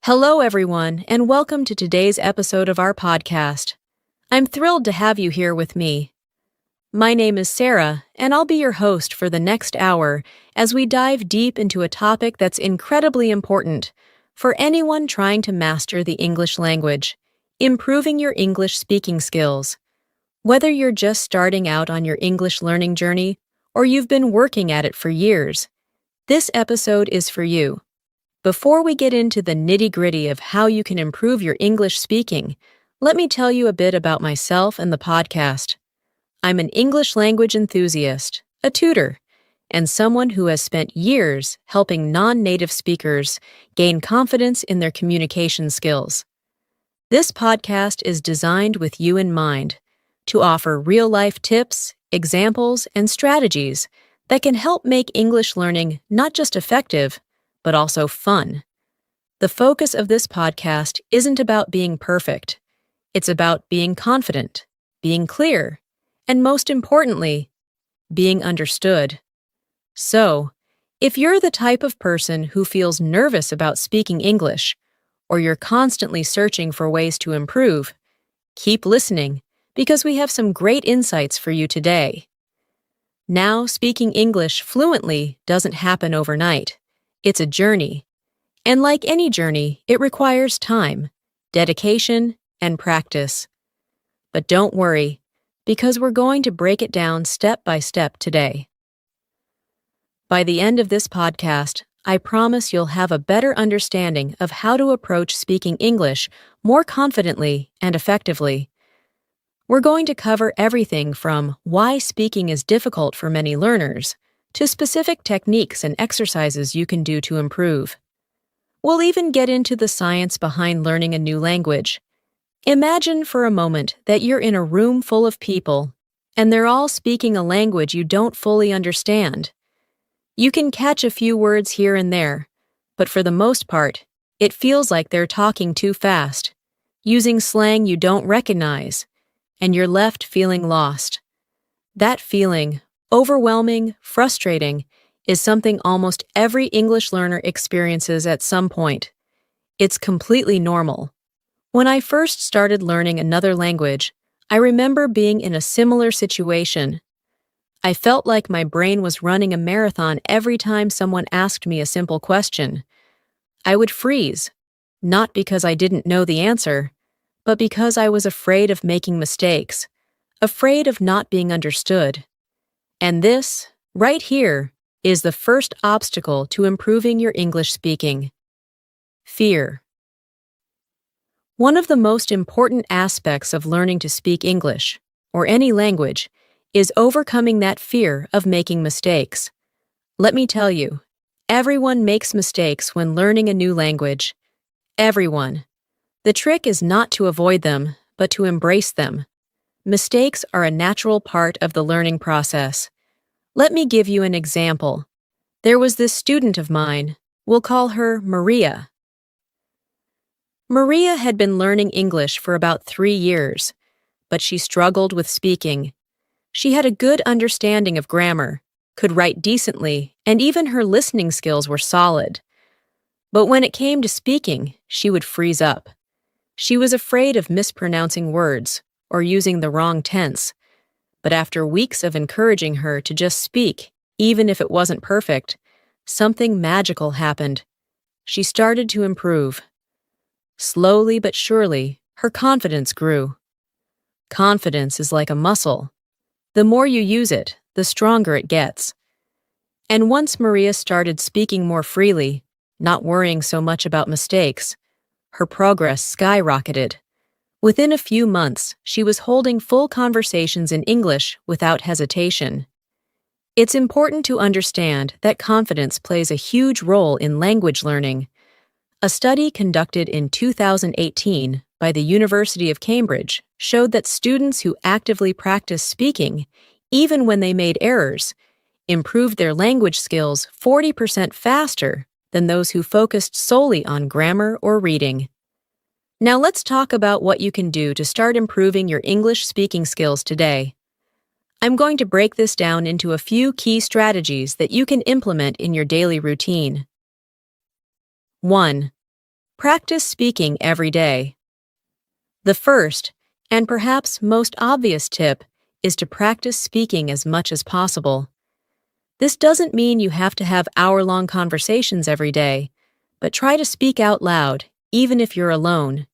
Hello, everyone, and welcome to today's episode of our podcast. I'm thrilled to have you here with me. My name is Sarah, and I'll be your host for the next hour as we dive deep into a topic that's incredibly important for anyone trying to master the English language, improving your English speaking skills. Whether you're just starting out on your English learning journey or you've been working at it for years, this episode is for you. Before we get into the nitty-gritty of how you can improve your English speaking, let me tell you a bit about myself and the podcast. I'm an English language enthusiast, a tutor, and someone who has spent years helping non-native speakers gain confidence in their communication skills. This podcast is designed with you in mind, to offer real-life tips, examples, and strategies that can help make English learning not just effective, but also fun. The focus of this podcast isn't about being perfect. It's about being confident, being clear, and most importantly, being understood. So, if you're the type of person who feels nervous about speaking English, or you're constantly searching for ways to improve, keep listening because we have some great insights for you today. Now, speaking English fluently doesn't happen overnight. It's a journey. And like any journey, it requires time, dedication, and practice. But don't worry, because we're going to break it down step by step today. By the end of this podcast, I promise you'll have a better understanding of how to approach speaking English more confidently and effectively. We're going to cover everything from why speaking is difficult for many learners to specific techniques and exercises you can do to improve. We'll even get into the science behind learning a new language. Imagine for a moment that you're in a room full of people, and they're all speaking a language you don't fully understand. You can catch a few words here and there, but for the most part, it feels like they're talking too fast, using slang you don't recognize, and you're left feeling lost. That feeling, overwhelming, frustrating, is something almost every English learner experiences at some point. It's completely normal. When I first started learning another language, I remember being in a similar situation. I felt like my brain was running a marathon every time someone asked me a simple question. I would freeze, not because I didn't know the answer, but because I was afraid of making mistakes, afraid of not being understood. And this, right here, is the first obstacle to improving your English speaking. Fear. One of the most important aspects of learning to speak English, or any language, is overcoming that fear of making mistakes. Let me tell you, everyone makes mistakes when learning a new language. Everyone. The trick is not to avoid them, but to embrace them. Mistakes are a natural part of the learning process. Let me give you an example. There was this student of mine. We'll call her Maria. Maria had been learning English for about 3 years, but she struggled with speaking. She had a good understanding of grammar, could write decently, and even her listening skills were solid. But when it came to speaking, she would freeze up. She was afraid of mispronouncing words or using the wrong tense. But after weeks of encouraging her to just speak, even if it wasn't perfect, something magical happened. She started to improve. Slowly but surely, her confidence grew. Confidence is like a muscle. The more you use it, the stronger it gets. And once Maria started speaking more freely, not worrying so much about mistakes, her progress skyrocketed. Within a few months, she was holding full conversations in English without hesitation. It's important to understand that confidence plays a huge role in language learning. A study conducted in 2018 by the University of Cambridge showed that students who actively practiced speaking, even when they made errors, improved their language skills 40% faster than those who focused solely on grammar or reading. Now let's talk about what you can do to start improving your English speaking skills today. I'm going to break this down into a few key strategies that you can implement in your daily routine. 1. Practice speaking every day. The first, and perhaps most obvious tip, is to practice speaking as much as possible. This doesn't mean you have to have hour-long conversations every day, but try to speak out loud, even if you're alone.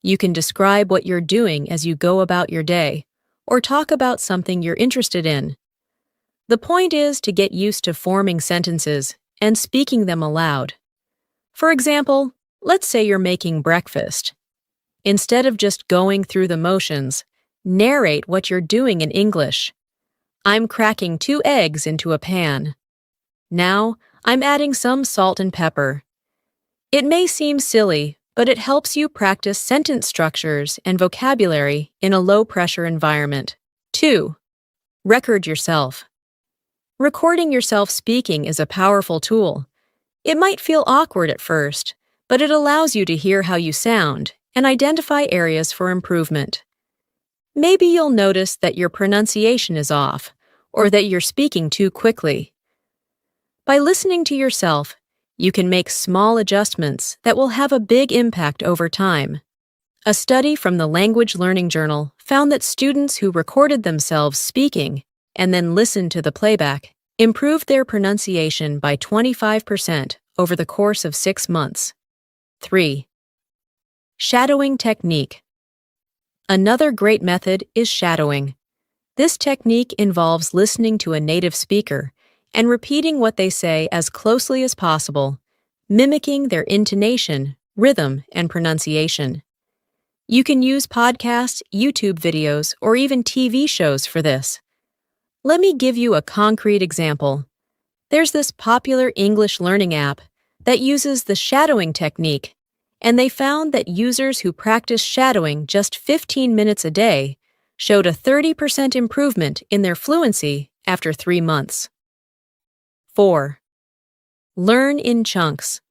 You can describe what you're doing as you go about your day, or talk about something you're interested in. The point is to get used to forming sentences and speaking them aloud. For example, let's say you're making breakfast. Instead of just going through the motions, narrate what you're doing in English. I'm cracking 2 eggs into a pan. Now, I'm adding some salt and pepper. It may seem silly, but it helps you practice sentence structures and vocabulary in a low-pressure environment. 2. Record yourself. Recording yourself speaking is a powerful tool. It might feel awkward at first, but it allows you to hear how you sound and identify areas for improvement. Maybe you'll notice that your pronunciation is off, or that you're speaking too quickly. By listening to yourself, you can make small adjustments that will have a big impact over time. A study from the Language Learning Journal found that students who recorded themselves speaking and then listened to the playback improved their pronunciation by 25% over the course of 6 months. 3. Shadowing technique. Another great method is shadowing. This technique involves listening to a native speaker and repeating what they say as closely as possible, mimicking their intonation, rhythm, and pronunciation. You can use podcasts, YouTube videos, or even TV shows for this. Let me give you a concrete example. There's this popular English learning app that uses the shadowing technique, and they found that users who practice shadowing just 15 minutes a day showed a 30% improvement in their fluency after 3 months. 4. Learn in chunks.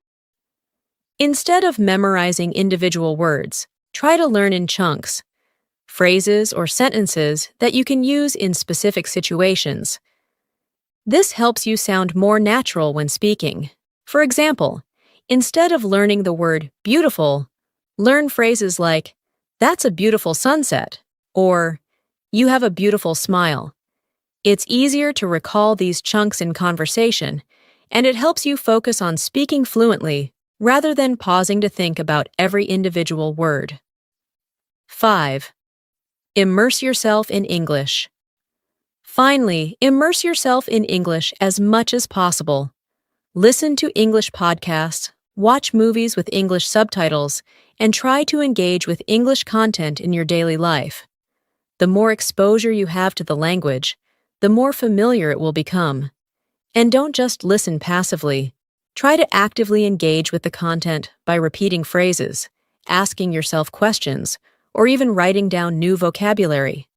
Instead of memorizing individual words, try to learn in chunks, phrases or sentences that you can use in specific situations. This helps you sound more natural when speaking. For example, instead of learning the word beautiful, learn phrases like, "That's a beautiful sunset," or "You have a beautiful smile." It's easier to recall these chunks in conversation, and it helps you focus on speaking fluently rather than pausing to think about every individual word. 5. Immerse yourself in English. Finally, immerse yourself in English as much as possible. Listen to English podcasts, watch movies with English subtitles, and try to engage with English content in your daily life. The more exposure you have to the language, the more familiar it will become. And don't just listen passively. Try to actively engage with the content by repeating phrases, asking yourself questions, or even writing down new vocabulary.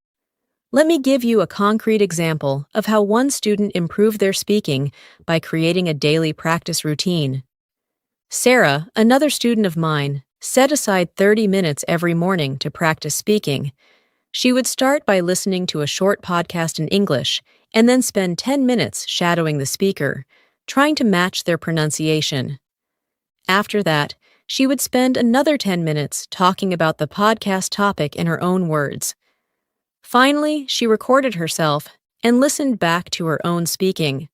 Let me give you a concrete example of how one student improved their speaking by creating a daily practice routine. Sarah, another student of mine, set aside 30 minutes every morning to practice speaking. She would start by listening to a short podcast in English and then spend 10 minutes shadowing the speaker, trying to match their pronunciation. After that, she would spend another 10 minutes talking about the podcast topic in her own words. Finally, she recorded herself and listened back to her own speaking.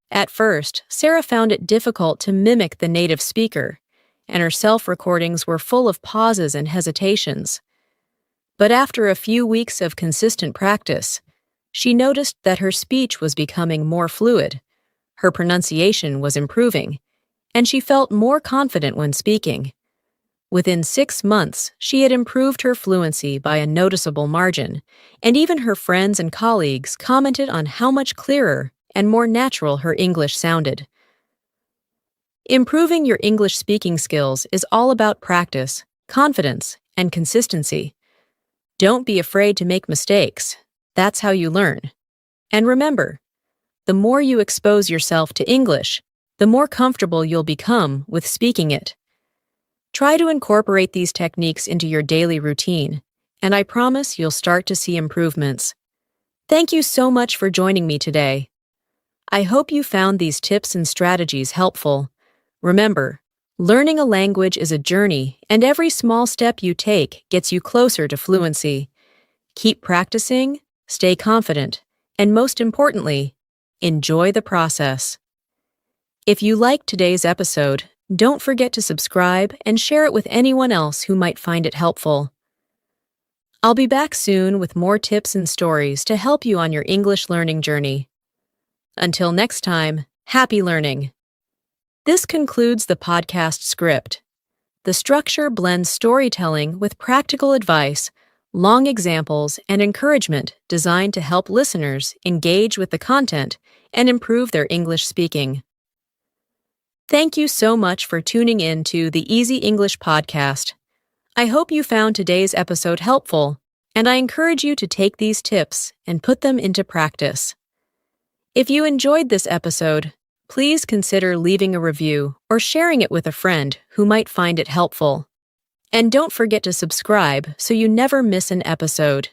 At first, Sarah found it difficult to mimic the native speaker, and her self-recordings were full of pauses and hesitations. But after a few weeks of consistent practice, she noticed that her speech was becoming more fluid, her pronunciation was improving, and she felt more confident when speaking. Within 6 months, she had improved her fluency by a noticeable margin, and even her friends and colleagues commented on how much clearer and more natural her English sounded. Improving your English speaking skills is all about practice, confidence, and consistency. Don't be afraid to make mistakes. That's how you learn. And remember, the more you expose yourself to English, the more comfortable you'll become with speaking it. Try to incorporate these techniques into your daily routine, and I promise you'll start to see improvements. Thank you so much for joining me today. I hope you found these tips and strategies helpful. Remember, Learning a language is a journey, and every small step you take gets you closer to fluency. Keep practicing, stay confident, and most importantly, enjoy the process. If you liked today's episode, don't forget to subscribe and share it with anyone else who might find it helpful. I'll be back soon with more tips and stories to help you on your English learning journey. Until next time, happy learning. This concludes the podcast script. The structure blends storytelling with practical advice, long examples, and encouragement designed to help listeners engage with the content and improve their English speaking. Thank you so much for tuning in to the Easy English Podcast. I hope you found today's episode helpful, and I encourage you to take these tips and put them into practice. If you enjoyed this episode, please consider leaving a review or sharing it with a friend who might find it helpful. And don't forget to subscribe so you never miss an episode.